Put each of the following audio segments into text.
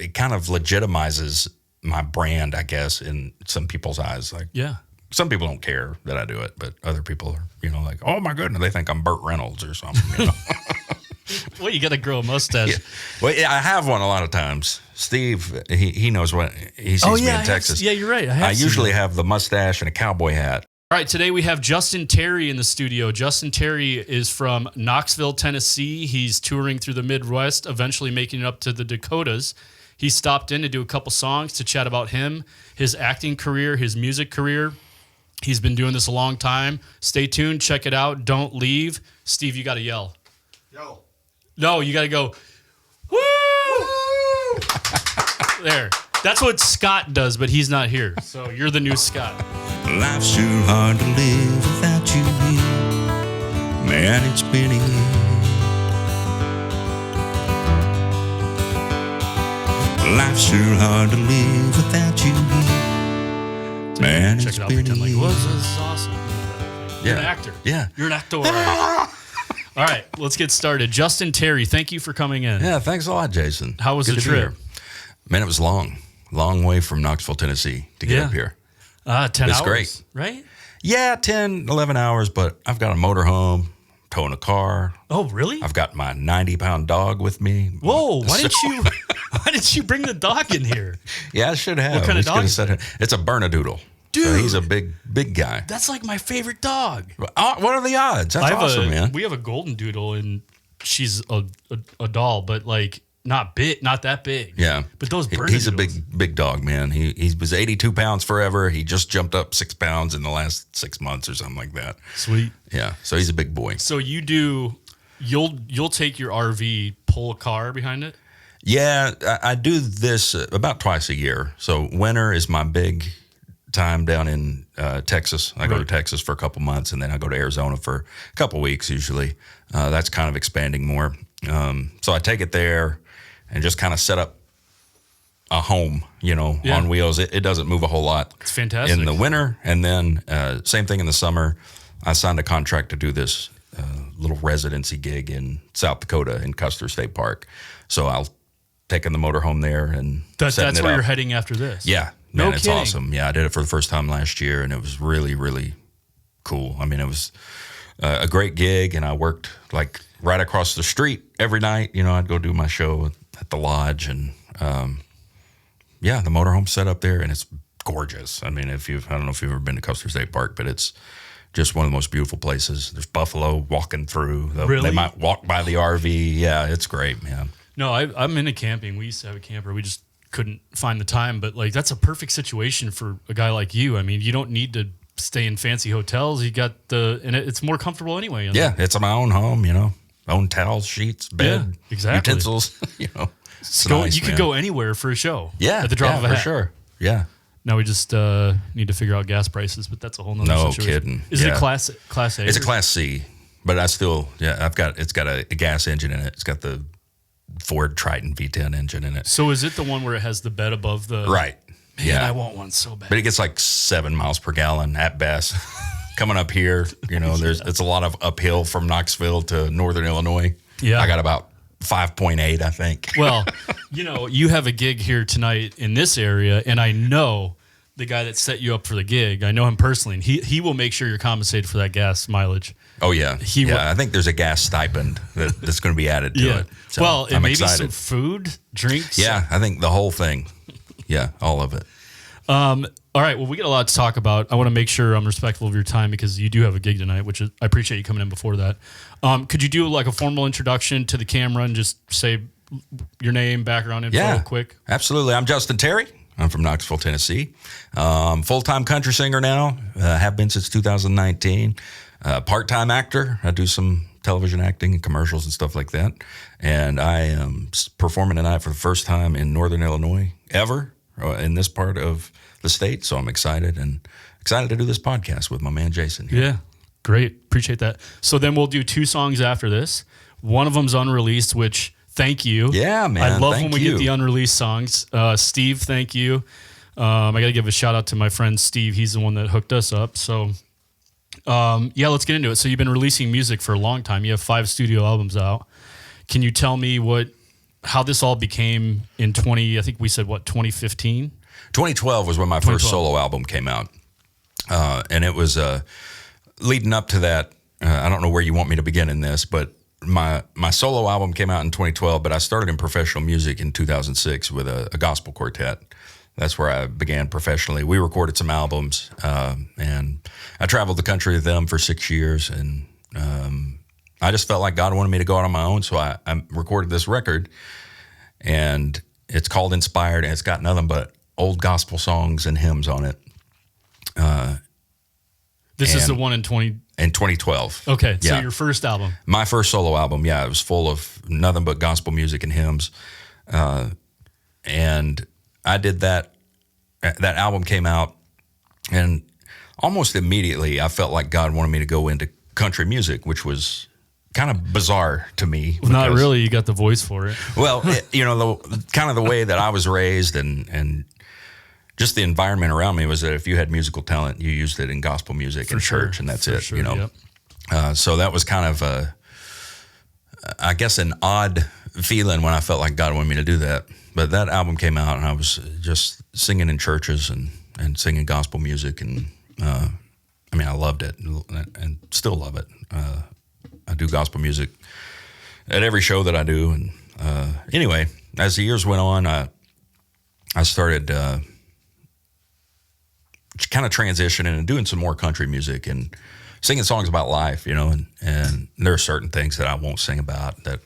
it kind of legitimizes my brand, I guess, in some people's eyes. Like, yeah. Some people don't care that I do it, but other people are, like, oh my goodness, they think I'm Burt Reynolds or something. Well, you got to grow a mustache. Yeah. Well, yeah, I have one a lot of times. Steve, he knows what he sees me in Texas. Yeah, you're right. I usually have the mustache and a cowboy hat. All right, today we have Justin Terry in the studio. Justin Terry is from Knoxville, Tennessee. He's touring through the Midwest, eventually making it up to the Dakotas. He stopped in to do a couple songs to chat about him, his acting career, his music career. He's been doing this a long time. Stay tuned. Check it out. Don't leave. Steve, you got to yell. Yo. No, you got to go, woo! There. That's what Scott does, but he's not here. So you're the new Scott. Life's too hard to live without you here. Man, it's been a year. Life's too hard to live without you here. Man, check it's it out. been Pretend a like, year. well, this is awesome. You're an actor. Yeah. You're an actor. All right, let's get started. Justin Terry, thank you for coming in. Yeah, thanks a lot, Jason. How was Good the to be trip? here. Man, it was long way from Knoxville, Tennessee to get up here. 10 It's hours. great. Right? Yeah, 10, 11 hours, but I've got a motorhome, towing a car. Oh, really? I've got my 90-pound dog with me. Whoa, why didn't you bring the dog in here? Yeah, I should have. What kind of Just gonna dog? set it- It's a Bernadoodle. Dude. He's a big guy. That's like my favorite dog. What are the odds? That's awesome, man. We have a golden doodle, and she's a doll, but like not that big. Yeah. But those He's a Bernadoodles- big dog, man. He was 82 pounds forever. He just jumped up 6 pounds in the last 6 months or something like that. Sweet. Yeah. So he's a big boy. So you'll take your RV, pull a car behind it? Yeah, I do this about twice a year. So winter is my big time down in Texas. I go to Texas for a couple months, and then I go to Arizona for a couple weeks usually. That's kind of expanding more. So I take it there and just kind of set up a home, on wheels. It doesn't move a whole lot. It's fantastic. In the winter, and then same thing in the summer. I signed a contract to do this little residency gig in South Dakota in Custer State Park. So I'll take in the motorhome there and That's setting it where up. you're heading after this. Yeah. No Man, it's kidding. awesome. Yeah, I did it for the first time last year, and it was really, really cool. I mean, it was a great gig, and I worked like right across the street every night. I'd go do my show at the lodge, and the motorhome set up there, and it's gorgeous. I mean, I don't know if you've ever been to Custer State Park, but it's just one of the most beautiful places. There's buffalo walking through. Really? They might walk by the RV. Yeah, it's great, man. No, I'm into camping. We used to have a camper. We just couldn't find the time, but like that's a perfect situation for a guy like you. I mean, you don't need to stay in fancy hotels. You got and it's more comfortable anyway. Yeah, it's my own home, own towels, sheets, bed, exactly. utensils, It's Go, nice, you could man. go anywhere for a show. Yeah, at the drop of a hat. for sure. Yeah. Now we just need to figure out gas prices, but that's a whole nother No situation. kidding. Is it Yeah. a class A? It's a Class C, but it's got a gas engine in it. It's got the Ford Triton V10 engine in it. So is it the one where it has the bed above the? Right. Man, Yeah. I want one so bad. But it gets like 7 miles per gallon at best. Coming up here, it's a lot of uphill from Knoxville to Northern Illinois. Yeah. I got about 5.8, I think. Well, you have a gig here tonight in this area, and I know the guy that set you up for the gig. I know him personally, and he will make sure you're compensated for that gas mileage. Oh, yeah. I think there's a gas stipend that's going to be added to it. So well, and I'm maybe excited. some food, drinks. Yeah, I think the whole thing. Yeah, all of it. All right. Well, we got a lot to talk about. I want to make sure I'm respectful of your time because you do have a gig tonight, which is, I appreciate you coming in before that. Could you do like a formal introduction to the camera and just say your name, background info real quick? Absolutely. I'm Justin Terry. I'm from Knoxville, Tennessee. Full-time country singer now. Have been since 2019. Part-time actor. I do some television acting and commercials and stuff like that. And I am performing tonight for the first time in Northern Illinois ever in this part of the state. So I'm excited to do this podcast with my man Jason here. Yeah, great. Appreciate that. So then we'll do 2 songs after this. One of them's unreleased, which thank you. Yeah, man. I love Thank when we you. get the unreleased songs. Steve, thank you. I got to give a shout out to my friend Steve. He's the one that hooked us up. So let's get into it. So you've been releasing music for a long time. You have 5 studio albums out. Can you tell me what how this all became in 20, I think we said, 2015? 2012 was when my first solo album came out. And it was leading up to that. I don't know where you want me to begin in this, but my solo album came out in 2012, but I started in professional music in 2006 with a gospel quartet. That's where I began professionally. We recorded some albums, and I traveled the country with them for 6 years. And I just felt like God wanted me to go out on my own, so I recorded this record. And it's called Inspired, and it's got nothing but old gospel songs and hymns on it. This is the one in 2012. Okay, so Yeah. your first album. My first solo album, yeah, it was full of nothing but gospel music and hymns. And I did that. That album came out, and almost immediately I felt like God wanted me to go into country music, which was kind of bizarre to me. Well, not really. You got the voice for it. Well, the way that I was raised and just the environment around me was that if you had musical talent, you used it in gospel music and church, and that's it. Sure, Yep. yep. So that was kind of I guess an odd feeling when I felt like God wanted me to do that. But that album came out, and I was just singing in churches and singing gospel music, and I loved it and still love it. I do gospel music at every show that I do, and anyway, as the years went on, I started kind of transitioning and doing some more country music and singing songs about life, and there are certain things that I won't sing about, that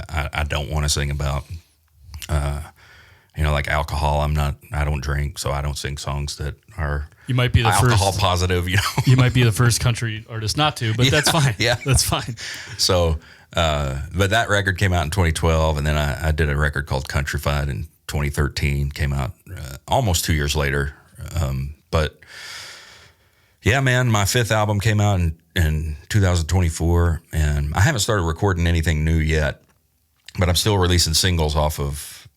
I don't want to sing about. Like alcohol. I don't drink, so I don't sing songs that are You might be the alcohol first positive, You might be the first country artist not to, but that's fine. Yeah. That's fine. So, but that record came out in 2012, and then I did a record called Countrified in 2013, came out almost 2 years later. But yeah, man, my fifth album came out in 2024, and I haven't started recording anything new yet, but I'm still releasing singles off of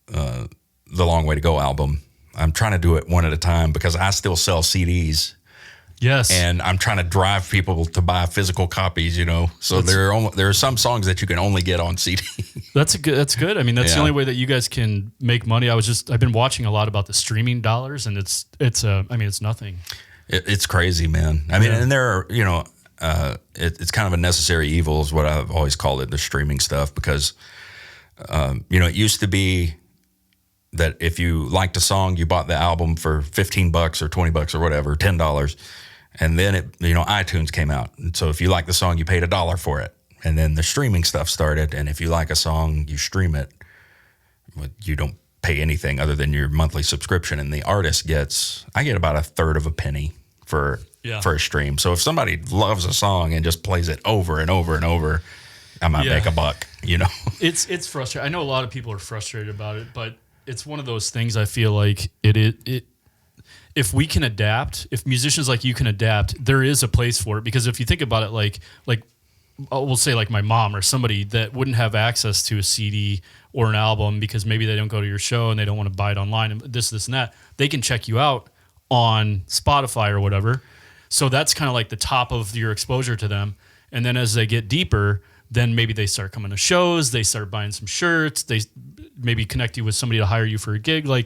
the Long Way to Go album. I'm trying to do it one at a time because I still sell CDs. Yes. And I'm trying to drive people to buy physical copies, So there are some songs that you can only get on CD. That's good. I mean, that's the Yeah. only way that you guys can make money. I've been watching a lot about the streaming dollars, and it's nothing. It's crazy, man. I mean, and there are, it's kind of a necessary evil is what I've always called it, the streaming stuff, because, it used to be that if you liked a song, you bought the album for $15 or $20 or whatever, $10. And then iTunes came out. And so if you like the song, you paid $1 for it. And then the streaming stuff started. And if you like a song, you stream it. You don't pay anything other than your monthly subscription. And the artist I get about a third of a penny for a stream. So if somebody loves a song and just plays it over and over and over, I might make a buck, It's frustrating. I know a lot of people are frustrated about it, but it's one of those things. I feel like if we can adapt, if musicians like you can adapt, there is a place for it. Because if you think about it, like we'll say like my mom or somebody that wouldn't have access to a CD or an album because maybe they don't go to your show and they don't want to buy it online and this and that, they can check you out on Spotify or whatever. So that's kind of like the top of your exposure to them. And then as they get deeper, then maybe they start coming to shows, they start buying some shirts, they maybe connect you with somebody to hire you for a gig. I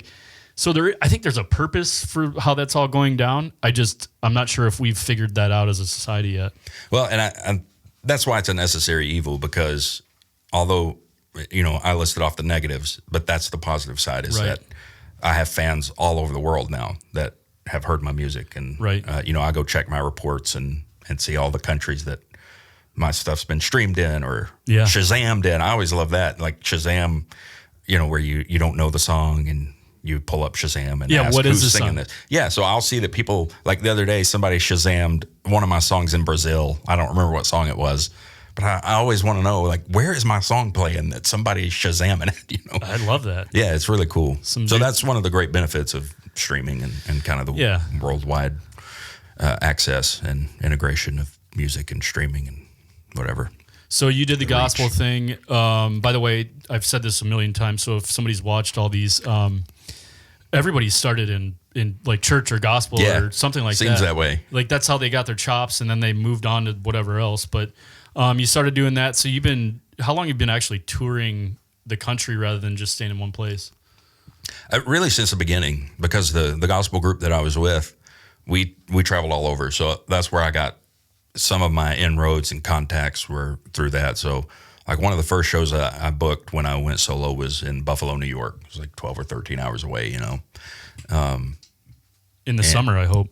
think there's a purpose for how that's all going down. I'm not sure if we've figured that out as a society yet. Well, and that's why it's a necessary evil, because although, I listed off the negatives, but that's the positive side is that I have fans all over the world now that have heard my music. And, I go check my reports and see all the countries that my stuff's been streamed in or Shazammed in. I always love that. Like Shazam, where you don't know the song and you pull up Shazam and ask what is who's the singing song? this. Yeah, so I'll see that people, like the other day, somebody Shazammed one of my songs in Brazil. I don't remember what song it was, but I always want to know, like, where is my song playing that somebody's Shazamming it, I love that. Yeah, it's really cool. So that's one of the great benefits of streaming and kind of the worldwide access and integration of music and streaming and whatever. So you did the gospel thing. By the way, I've said this a million times. So if somebody's watched all these, everybody started in like church or gospel or something like that. Seems that way. Like that's how they got their chops, and then they moved on to whatever else. But you started doing that. So how long have you been actually touring the country rather than just staying in one place? Really, since the beginning, because the gospel group that I was with, we traveled all over. So that's where I got some of my inroads and contacts were through that. So like one of the first shows I booked when I went solo was in Buffalo, New York. It was like 12 or 13 hours away, you know. In the summer, I hope.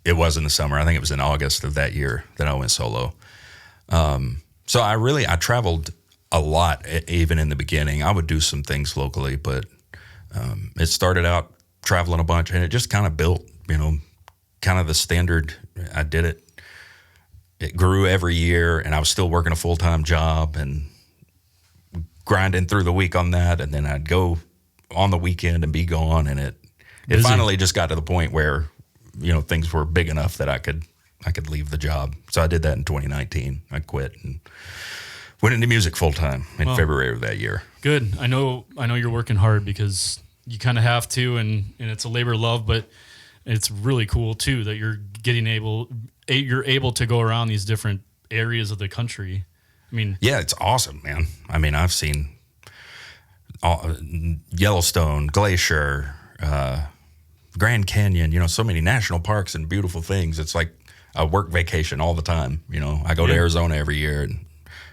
It was in the summer. I think it was in August of that year that I went solo. So I traveled a lot, even in the beginning. I would do some things locally, but it started out traveling a bunch, and it just kind of built, you know, kind of the standard. I did it. It grew every year, and I was still working a full-time job and grinding through the week on that, and then I'd go on the weekend and be gone, and it finally just got to the point where, you know, things were big enough that I could leave the job. So I did that in 2019. I quit and went into music full-time in February of that year. Good. I know you're working hard because you kind of have to, and it's a labor of love, but it's really cool too that you're able to go around these different areas of the country. I mean, yeah, it's awesome, man. I mean, I've seen Yellowstone, Glacier, Grand Canyon, you know, so many national parks and beautiful things. It's like a work vacation all the time. You know, I go to Arizona every year and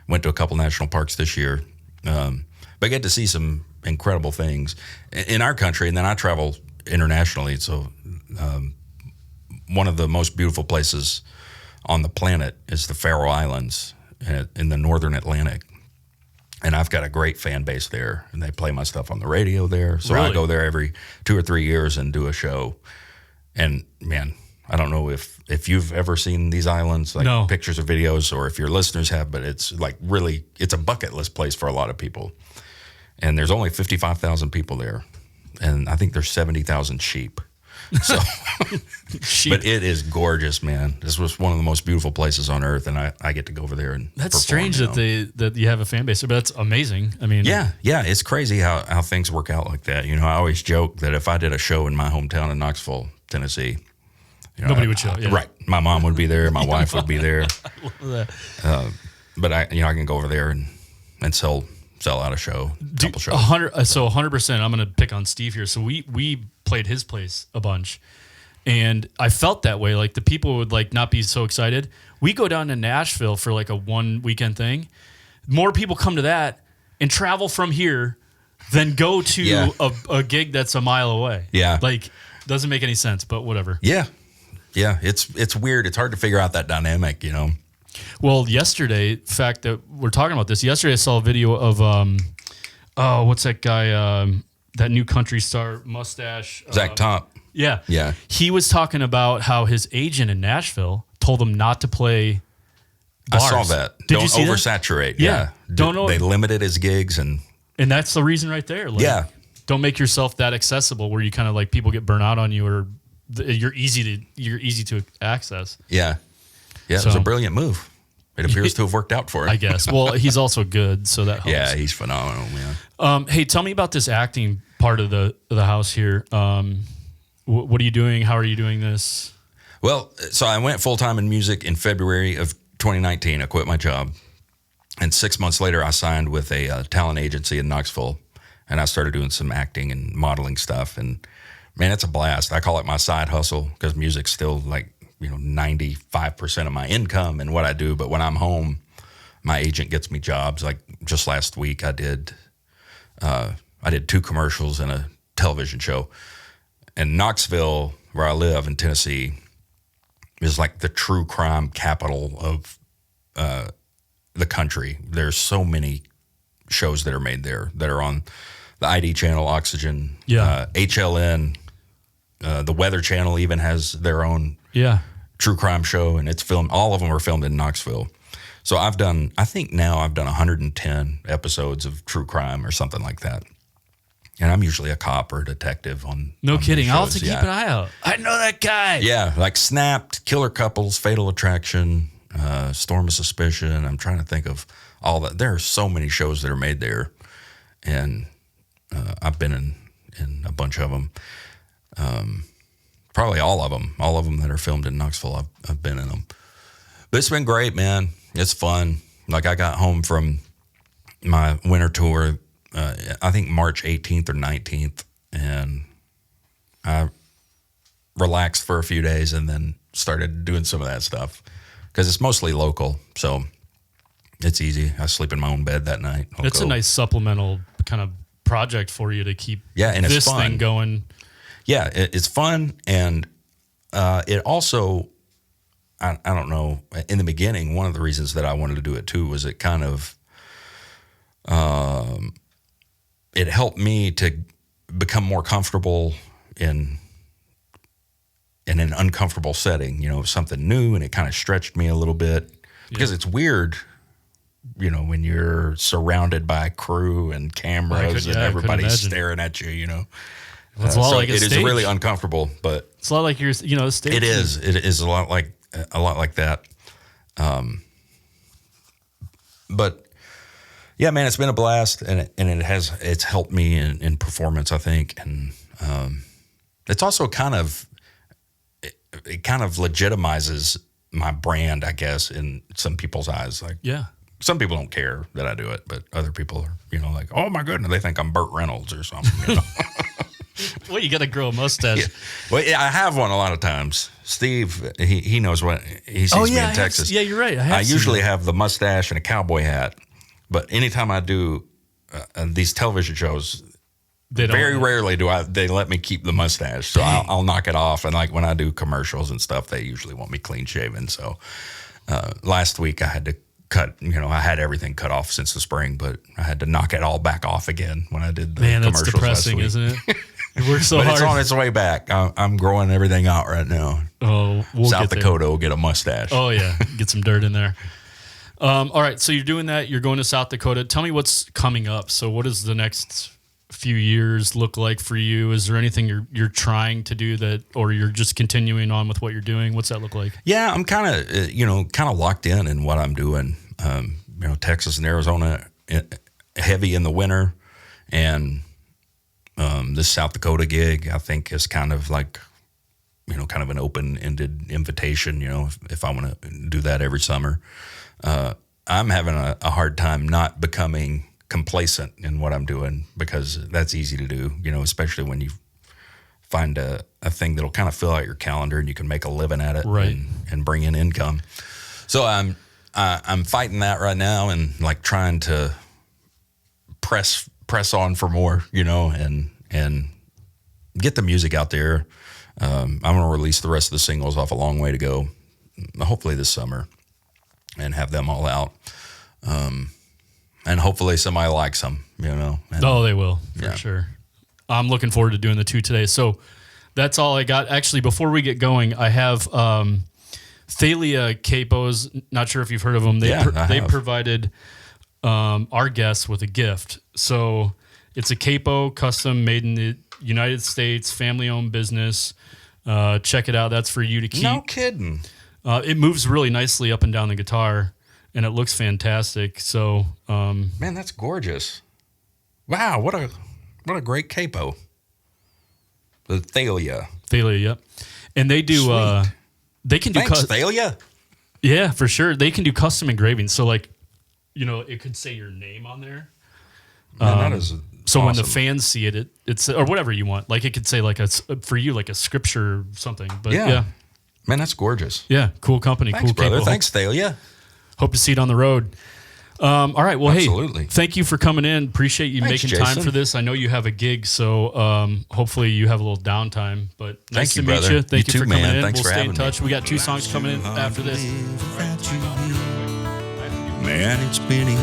went to a couple national parks this year. But I get to see some incredible things in our country, and then I travel internationally. So one of the most beautiful places on the planet is the Faroe Islands in the northern Atlantic. And I've got a great fan base there, and they play my stuff on the radio there. So really? I go there every 2 or 3 years and do a show. And man, I don't know if you've ever seen these islands, like pictures or videos, or if your listeners have, but it's like really, it's a bucket list place for a lot of people. And there's only 55,000 people there. And I think there's 70,000 sheep. So, but it is gorgeous, man. This was one of the most beautiful places on earth, and I get to go over there and that's perform, strange that you have a fan base, but that's amazing. I mean, yeah, it's crazy how things work out like that. You know, I always joke that if I did a show in my hometown in Knoxville, Tennessee, you know, nobody would show. Yeah. Right, my mom would be there, my wife would be there. I love that. But I can go over there and sell out a show, a couple shows. 100%. I'm going to pick on Steve here. So we played his place a bunch, and I felt that way. Like the people would like not be so excited. We go down to Nashville for like a 1 weekend thing. More people come to that and travel from here than go to a gig that's a mile away. Yeah, like doesn't make any sense, but whatever. Yeah. It's weird. It's hard to figure out that dynamic, you know. Well, yesterday, fact that we're talking about this, yesterday I saw a video of, what's that guy, that new country star, mustache? Zach Top. Yeah. Yeah. He was talking about how his agent in Nashville told him not to play bars. I saw that. Did you see oversaturate. That? Yeah. They limited his gigs. And that's the reason right there. Like, don't make yourself that accessible where you kind of like people get burnt out on you or you're easy to access. Yeah. Yeah, it was a brilliant move. It appears to have worked out for him. I guess. Well, he's also good, so that helps. Yeah, he's phenomenal, man. Hey, tell me about this acting part of the house here. What are you doing? How are you doing this? Well, so I went full-time in music in February of 2019. I quit my job. And 6 months later, I signed with a talent agency in Knoxville. And I started doing some acting and modeling stuff. And, man, it's a blast. I call it my side hustle because music's still like, 95% of my income and what I do. But when I'm home, my agent gets me jobs. Like just last week, I did 2 commercials and a television show. And Knoxville, where I live in Tennessee, is like the true crime capital of the country. There's so many shows that are made there that are on the ID channel, Oxygen, HLN. The Weather Channel even has their own true crime show, and it's filmed. All of them are filmed in Knoxville. So I think now I've done 110 episodes of true crime or something like that. And I'm usually a cop or a detective on. No on kidding. shows. I'll have to keep an eye out. I know that guy. Yeah, like Snapped, Killer Couples, Fatal Attraction, Storm of Suspicion. I'm trying to think of all that. There are so many shows that are made there, and I've been in a bunch of them. Probably all of them that are filmed in Knoxville, I've been in them. But it's been great, man. It's fun. Like I got home from my winter tour I think March 18th or 19th, and I relaxed for a few days and then started doing some of that stuff because it's mostly local, so it's easy. I sleep in my own bed that night. It's a nice supplemental kind of project for you to keep and this it's fun. thing going. Yeah, it's fun, and it also, I don't know, in the beginning, one of the reasons that I wanted to do it too was it kind of, it helped me to become more comfortable in an uncomfortable setting, something new, and it kind of stretched me a little bit because it's weird, when you're surrounded by crew and cameras and everybody's staring at you, It's a lot like a it stage. is really uncomfortable, but It's a lot like your, the stage. it is a lot like that. But yeah, man, it's been a blast, and it's helped me in performance, I think, and it's also it kind of legitimizes my brand, I guess, in some people's eyes. Like, some people don't care that I do it, but other people are, like, oh my goodness, they think I'm Burt Reynolds or something. Well, you got to grow a mustache. Yeah. Well, I have one a lot of times. Steve, he knows what he sees me in Texas. Yeah, you're right. I usually have the mustache and a cowboy hat, but anytime I do these television shows, very rarely they let me keep the mustache. So I'll knock it off. And like when I do commercials and stuff, they usually want me clean shaven. So last week I had to cut, I had everything cut off since the spring, but I had to knock it all back off again when I did the commercials. That's depressing, last week. isn't it? You work so but hard. It's on its way back. I'm growing everything out right now. Oh, South Dakota will get a mustache. Oh, yeah. Get some dirt in there. All right. So you're doing that. You're going to South Dakota. Tell me what's coming up. So what does the next few years look like for you? Is there anything you're trying to do that, or you're just continuing on with what you're doing? What's that look like? Yeah, I'm kind of locked in what I'm doing. Texas and Arizona heavy in the winter, and this South Dakota gig I think is kind of like, kind of an open-ended invitation. If I want to do that every summer, I'm having a hard time not becoming complacent in what I'm doing, because that's easy to do, especially when you find a thing that'll kind of fill out your calendar and you can make a living at it, right, and bring in income. So I'm fighting that right now, and like trying to press on for more, and get the music out there. I'm going to release the rest of the singles off A Long Way to Go, hopefully this summer, and have them all out. And hopefully somebody likes them, And, they will, for sure. I'm looking forward to doing the two today. So that's all I got. Actually, before we get going, I have Thalia capos. Not sure if you've heard of them. They provided our guests with a gift. So it's a capo, custom, made in the United States, family-owned business. Check it out. That's for you to keep. No kidding. It moves really nicely up and down the guitar, and it looks fantastic. So, man, that's gorgeous. Wow, what a great capo. The Thalia. Yep. And they do. They can do. Thanks, Thalia. Yeah, for sure. They can do custom engraving. So, like, it could say your name on there. Man, that is so awesome. when the fans see it, it's or whatever you want. Like, it could say like for you like a scripture or something. But yeah. Man, that's gorgeous. Yeah, cool company. Thanks, cool brother. capo. Thanks, Thalia. Hope to see it on the road. All right. Well, Absolutely. Hey, thank you for coming in. Appreciate you Thanks, making time Jason. for this. I know you have a gig, so hopefully you have a little downtime. But nice Thank you, to meet brother. you. Thank You you too, for coming man. in. Thanks We'll for stay in having touch. me. We got 2 songs coming in after this. Man, it's been a year.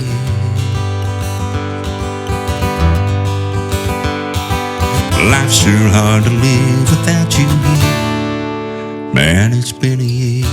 Life's sure hard to live without you here. Man, it's been a year.